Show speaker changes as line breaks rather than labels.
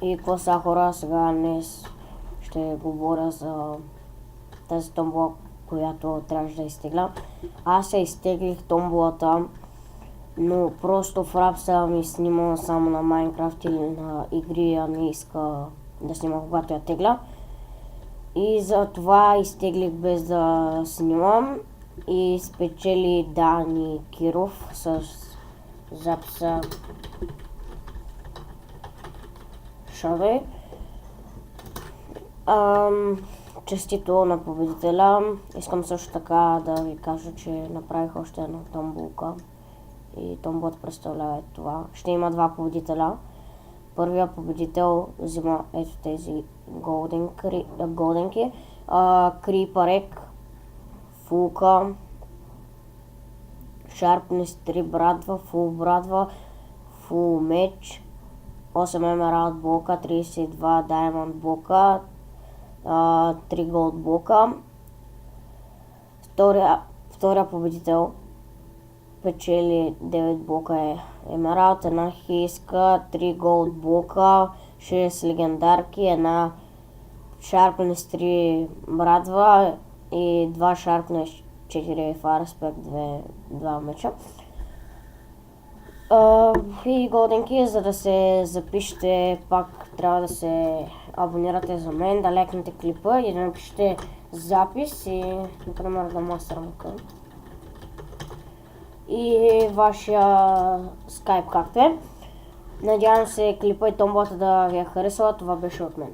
И какво са хора, сега днес ще говоря за тази томбола, която трябваше да изтегля. Аз я изтеглих томболата, но просто в рапса ми снима само на Майнкрафт или на игри, а не иска да снима когато я тегля. И затова изтеглих без да снимам и спечели Дани Киров с записа Шаре. Честито на победителя. Искам също така да ви кажа, че направих още една томболка и томболата представлява това. Ще има два победителя. Първия победител взима ето тези голденки. Крипарек, Фулка, Шарпнес 3 брадва, Фул брадва, Фул меч, 8 емералд блока, 32 даймонд блока, 3 голд блока. Втория победител печели 9 блока емералд, една хиска, 3 голд блока, 6 легендарки, една Sharpness 3 брадва и 2 Sharpness 4 Farspec 2 меча. И голденки, за да се запишете, пак трябва да се абонирате за мен, да лекнете клипа и да напишете запис и, например, да мастермака. И вашия скайп както е. Надявам се клипа и томбата да ви е харесала. Това беше от мен.